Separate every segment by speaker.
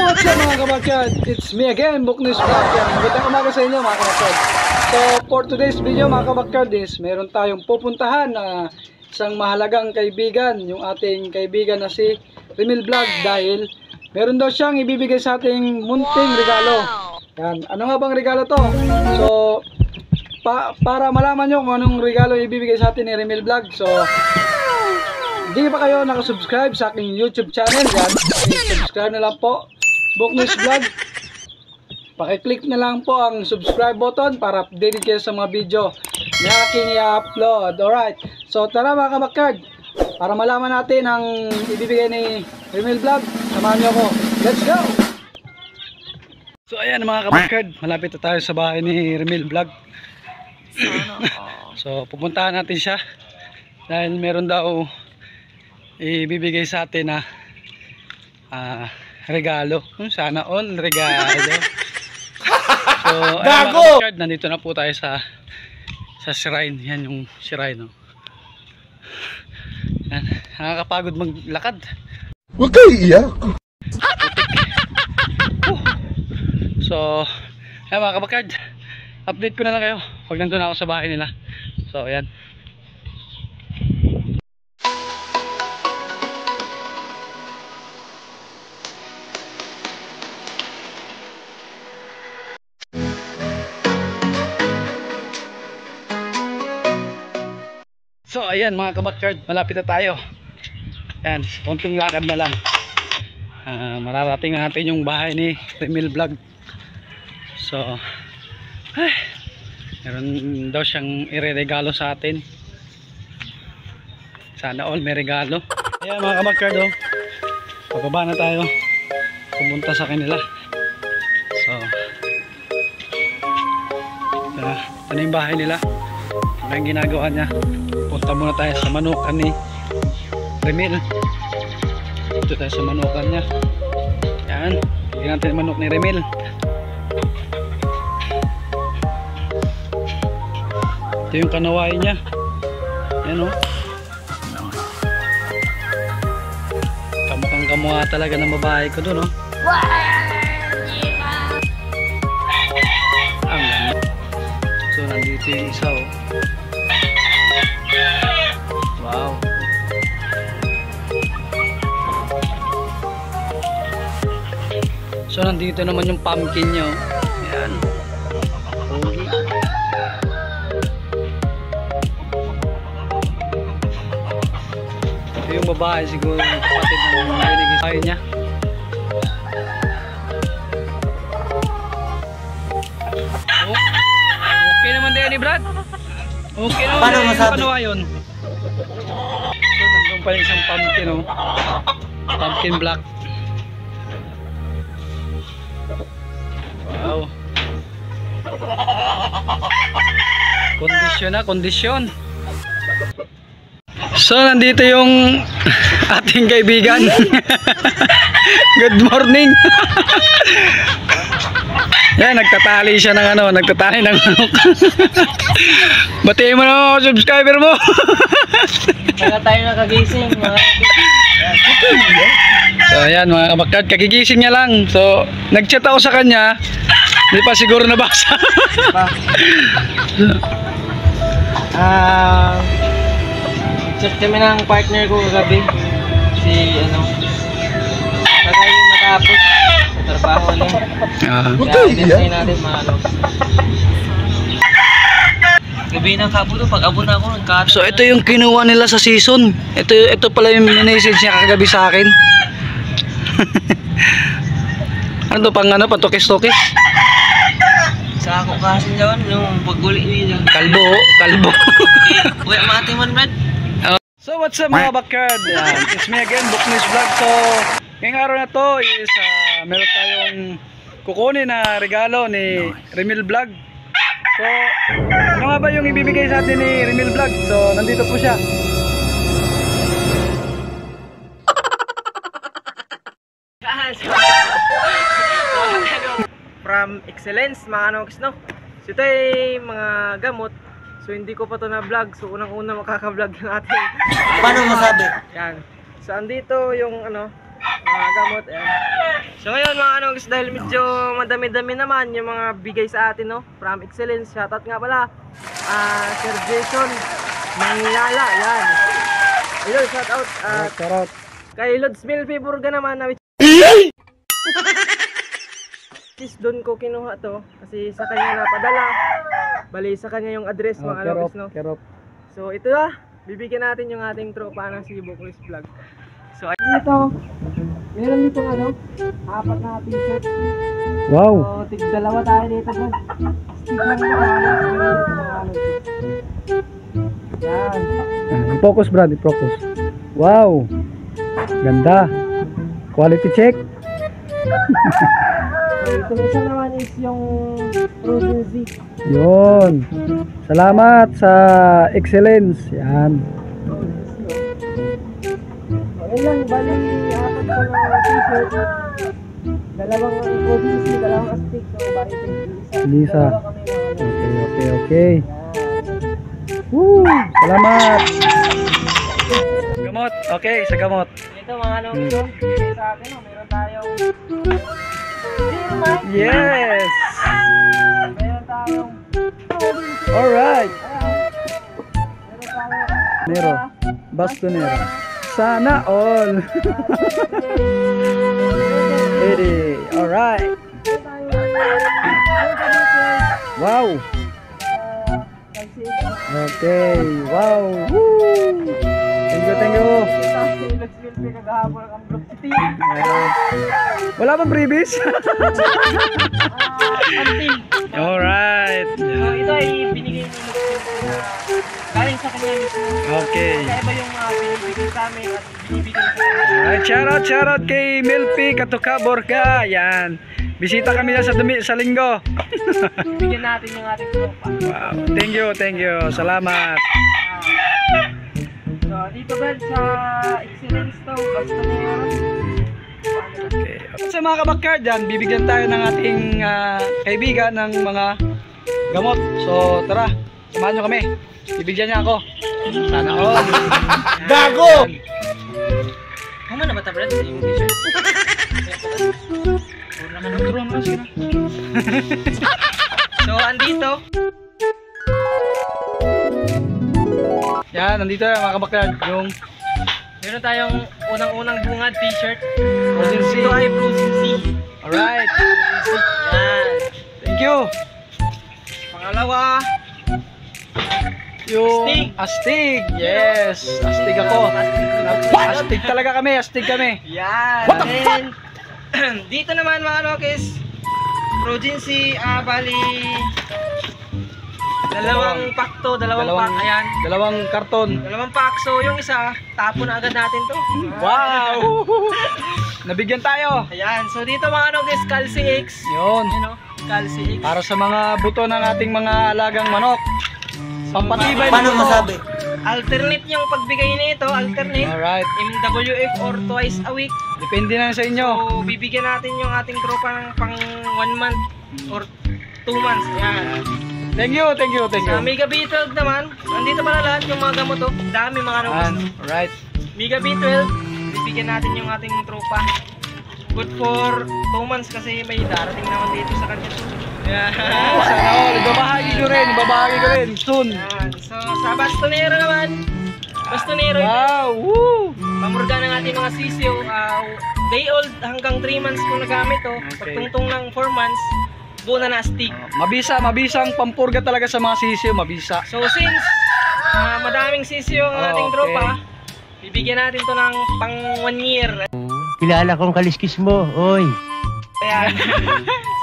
Speaker 1: what's up mga kabakyard? It's me again, Buknis Vlog. Magandang umaga sa inyo mga kabakyard. So for today's video mga kabakyard is meron tayong pupuntahan na isang mahalagang kaibigan, yung ating kaibigan na si Remil Vlog, dahil meron daw siyang ibibigay sa ating munting regalo. Yan. Ano nga bang regalo to? So para malaman nyo kung anong regalo ibibigay sa atin ni Remil Vlog, so hindi pa kayo nakasubscribe sa aking YouTube channel, yan, subscribe na lang po, Buknis Vlog. Pakiclick na lang po ang subscribe button para updated kayo sa mga video na aking i-upload. Alright, so tara mga kabakyard, para malaman natin ang ibibigay ni Remil Vlog. Samahan nyo ako, let's go! So ayan mga kabakyard, malapit na tayo sa bahay ni Remil Vlog. So pupuntahan natin siya dahil meron daw ibibigay sa atin na regalo. Sana all regalo. So gago! Nandito na po tayo sa shrine. Yan yung shrine, no? Yan. Nakakapagod maglakad.
Speaker 2: Huwag kayo iiyak.
Speaker 1: So ayan mga kabakad, update ko na lang kayo pag nandun ako sa bahay nila. So ayan. So ayan mga kabakyard, malapit na tayo. Ayan, konting lakad na lang. Mararating na natin yung bahay ni Remil Vlog. So meron daw siyang ireregalo sa atin. Sana all may regalo. Ayan mga kabakyard, oh, pababa na tayo, pumunta sa kanila. So ito na yung bahay nila. Ano yung ginagawa niya? Punta muna tayo sa manukan ni Remil. Dito tayo sa manukan niya. Yan, tignan natin yung manok ni Remil. Ito yung kanawain niya. Yan, oh. Kamukhang kamukha talaga ng babae ko doon, oh. Ang ganda. So nandito yung isa, oh. Wow. So nandito naman yung pumpkin nyo. Ayan. Okay. Ito yung babae siguro, yung kapatid ng binigay niya. Oh. Okay naman din ni Brad. Okay naman. Paano masabi? Paano yun? So nandun pa yung isang pumpkin, oh. Pumpkin black. Wow. Kondisyon na, kondisyon. So nandito yung ating kaibigan. Good morning. Yan, nagtatali siya ng ano, nagtatali ng manok. Batiin mo na mga subscriber mo.
Speaker 3: Kaya tayo nakagising.
Speaker 1: So ayan mga kabakyard, kagigising niya lang. So nag-chat ako sa kanya, hindi pa siguro nabasa.
Speaker 3: Chat kami ng partner ko kagabi. Si ano, tagay matapos sa trabaho niya. Kaya hindi natin maano. Gabi ng kabuto, pag abot na ako nagkata.
Speaker 1: So ito yung kinuha nila sa season. Ito pala yung message niya kagabi sa akin. Ano pang ano, patukis-tukis?
Speaker 3: Sa ako kasi dyan, yung pagguli niya.
Speaker 1: Kalbo.
Speaker 3: Uy, mati man, Brad.
Speaker 1: So what's up mga bakyard? It's me again, Buknis Vlog. So ngayong araw na to is meron tayong kukunin na regalo ni Remil Vlog. So ano nga ba yung ibibigay sa atin ni Remil Vlog? So nandito po siya.
Speaker 3: From Excellence, mga anoks, no? So ito ay mga gamot. So hindi ko pa to na vlog. So unang-una makaka-vlog yung ating.
Speaker 2: Paano masabi?
Speaker 3: Yan. So andito yung ano, mga gamot. Ayan. So ngayon mga kanoks, dahil medyo madami-dami naman yung mga bigay sa atin, no? From Excellence, shoutout nga pala. Sir Jason Manginala, yan. Ayun, shoutout.
Speaker 1: Charot.
Speaker 3: Kay Lods Milby Burga naman na doon ko kinuha to kasi sa kanya napadala. Bali sa kanya yung address mga kanoks, no?
Speaker 1: Kerop.
Speaker 3: So ito bibigyan natin yung ating tropa ng Cebu Chris Vlog. So dito, meron dito apat na t-shirt.
Speaker 1: Wow.
Speaker 3: So tig-dalawa tayo dito po. Stick lang yan.
Speaker 1: Focus Brad, focus. Wow. Ganda. Quality check.
Speaker 3: So ito isa naman is yung Frozen Z.
Speaker 1: Yun. Salamat sa Excellence. Yan.
Speaker 3: Ayun lang, bali apat sa mga t-shirt. Dalawang Frozen Z, dalawang astig. So bali
Speaker 1: Lisa.
Speaker 3: dalawa kami mga
Speaker 1: Okay. Woo! Salamat. Gamot. Okay, sa gamot.
Speaker 3: ito mga sa atin, meron tayong
Speaker 1: Yes.
Speaker 3: meron tayong
Speaker 1: Alright.
Speaker 3: meron tayong
Speaker 1: Nero. Bastonero. Sana all. Ready. Alright. Wow. Okay. Wow. Woo. Thank you. Wala bang previous? Alright.
Speaker 3: So ito ay binigay ni galing sa kanya mismo.
Speaker 1: Okay.
Speaker 3: Kaya iba yung binibigay sa amin at binibigay sa kanya.
Speaker 1: Alright, shoutout kay Milpi Katuka Borga. Yan. Bisita kami na sa linggo.
Speaker 3: Bigyan natin yung ating tropa.
Speaker 1: Wow. Thank you. Salamat.
Speaker 3: So dito ba sa Excellence to, basta na
Speaker 1: Okay. Sa mga kabakkard dyan, bibigyan tayo ng ating kaibigan ng mga gamot. So tara, samahan nyo kami. Bibigyan niya ako. Sana all.
Speaker 2: Gago!
Speaker 3: Kama na ba ta Brad? Yung t-shirt? Turuan mo sila. So andito.
Speaker 1: Yan, nandito yung mga kabakkard. Yung
Speaker 3: Meron tayong unang-unang bungad t-shirt.
Speaker 1: Frozen Z.
Speaker 3: Ito ay Frozen Z.
Speaker 1: Alright.
Speaker 3: Yan.
Speaker 1: Thank you.
Speaker 3: Pangalawa,
Speaker 1: Yung astig. Yes. Astig ako. Astig talaga kami. Astig kami.
Speaker 3: yan. Then, dito naman mga kanokis, Frozen Z, bali, dalawang pack to, dalawang pack, ayan.
Speaker 1: Dalawang karton.
Speaker 3: Dalawang pack, so yung isa, tapo na agad natin to.
Speaker 1: Wow. Nabigyan tayo.
Speaker 3: Ayan, so dito mga kanokis, Calci X.
Speaker 1: Yun.
Speaker 3: Yun o, Calci X.
Speaker 1: Para sa mga buto ng ating mga alagang manok. Pampatibay ng
Speaker 2: Paano
Speaker 1: buto.
Speaker 2: masabi?
Speaker 3: Alternate yung pagbigay nito, alternate.
Speaker 1: Alright.
Speaker 3: MWF or twice a week.
Speaker 1: Depende na sa inyo.
Speaker 3: So, bibigyan natin yung ating tropa ng pang 1 month or 2 months. Ayan.
Speaker 1: Thank you.
Speaker 3: Sa Mega B12 naman, andito pala lahat yung mga gamot to. Dami mga
Speaker 1: Ayan.
Speaker 3: kanokis.
Speaker 1: Alright.
Speaker 3: Mega B12, bibigyan natin yung ating tropa. Good for 2 months kasi may darating naman dito sa kanya. Ayan.
Speaker 1: Sana all. Ibabahagi ko rin. Soon.
Speaker 3: Ayan. So, sa Bastonero naman, Bastonero ito.
Speaker 1: Wow. Woo.
Speaker 3: Pamurga ng ating mga sisiyo, day old hanggang 3 months kung nagamit to.
Speaker 1: Okay.
Speaker 3: Pagtungtong ng 4 months, buo na na-stick.
Speaker 1: Mabisa ang pampurga talaga sa mga sisiyo. Mabisa.
Speaker 3: So since madaming sisiyo ang ating
Speaker 1: Okay.
Speaker 3: tropa, bibigyan natin to ng pang 1 year.
Speaker 4: Kilala kong kaliskis mo, oy.
Speaker 3: Ayan.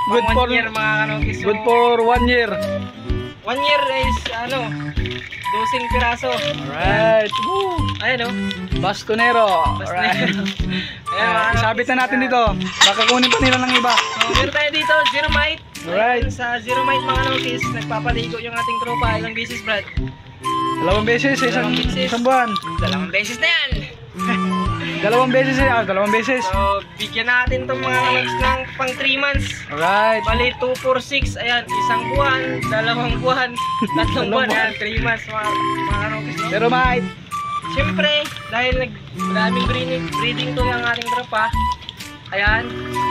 Speaker 1: Good
Speaker 3: Pang 1
Speaker 1: for-
Speaker 3: year mga kanokis. So,
Speaker 1: Good for 1 year.
Speaker 3: 1 year is 12 piraso.
Speaker 1: Alright. Woo.
Speaker 3: Ayan o.
Speaker 1: Bastonero.
Speaker 3: Alright.
Speaker 1: Alright.
Speaker 3: Ayan, mga
Speaker 1: Isabit
Speaker 3: kanokis,
Speaker 1: na natin dito. Baka kunin pa nila ng iba.
Speaker 3: So meron tayo dito, Zeromite.
Speaker 1: Alright.
Speaker 3: Ayan, sa Zeromite mga kanokis, nagpapaligo yung ating tropa. Ilang beses Brad?
Speaker 1: 2 beses sa
Speaker 3: Dalawang beses.
Speaker 1: isang buwan.
Speaker 3: 2 beses na yan.
Speaker 1: 2 beses. 2 beses.
Speaker 3: So, bigyan natin itong mga kanokis ng pang 3 months.
Speaker 1: Alright.
Speaker 3: Bali, 2, 4, 6. Ayan, 1 buwan, 2 buwan, 3 buwan. Ayan, 3 months mga kanokis. No?
Speaker 1: Pero mate.
Speaker 3: Siyempre, dahil maraming breeding to yung ating tropa, Ayan.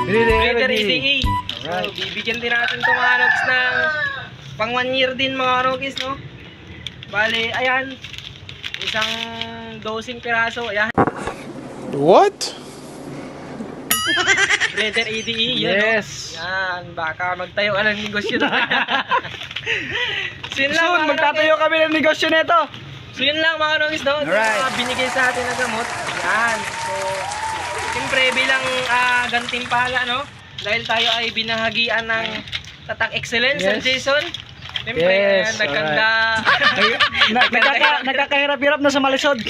Speaker 1: Breeder
Speaker 3: Breeder
Speaker 1: EDE.
Speaker 3: EDE. So,
Speaker 1: Alright.
Speaker 3: bibigyan din natin itong mga Rogs ng pang 1 year din mga Rogis, no? Bale, ayan. Isang dosing piraso. Ayan.
Speaker 2: What?
Speaker 3: Breeder EDE. Yan,
Speaker 1: Yes.
Speaker 3: no? Yan. Baka magtayo ka ng negosyo na. So, yun lang,
Speaker 1: Soon,
Speaker 3: mga
Speaker 1: magtatayo kami ng negosyo nito.
Speaker 3: So yun lang mga Rogis, no? Yung
Speaker 1: Alright.
Speaker 3: mga binigay sa atin na gamot. Yan. So, siyempre bilang gantimpala, no? Dahil tayo ay binahagian ng Tatak Excellence,
Speaker 1: Yes.
Speaker 3: Jason. Siyempre,
Speaker 1: Yes,
Speaker 3: nagkanda.
Speaker 1: Nagkakahirap-hirap na sa malisod.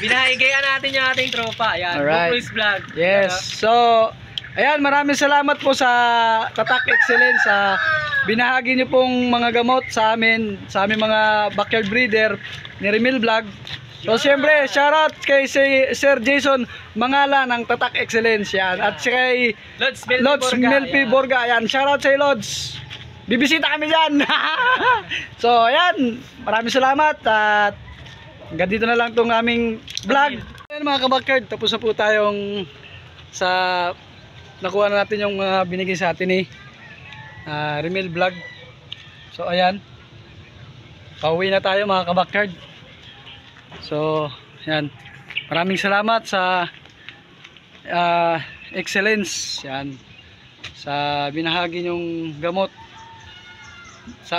Speaker 3: Binahigayan natin yung ating tropa. Yan,
Speaker 1: Alright.
Speaker 3: Book Vlog.
Speaker 1: Yes. So, ayan, maraming salamat po sa Tatak Excellence sa binahagi niyo pong mga gamot sa amin, sa aming mga backyard breeder ni Remil Vlog. So, siyempre, shoutout kay Sir Jason Mangala ng Tatak Excellence yan. At si kay Lods Melpi Borga. Ayan, shoutout sa Lods. Bibisita kami dyan. So, ayan, maraming salamat at hanggang dito na lang itong aming vlog. Ayan mga kabackyard, tapos na po tayong sa nakuha na natin yung binigay sa atin ni Remil Vlog. So ayan, pauwi na tayo mga kabackyard. So ayan, maraming salamat sa Excellence yan, sa binahagi yung gamot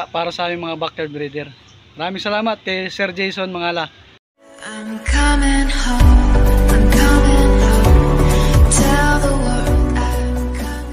Speaker 1: para sa aming mga backyard breeder. Maraming salamat kay Sir Jason Mangala.
Speaker 5: I'm coming.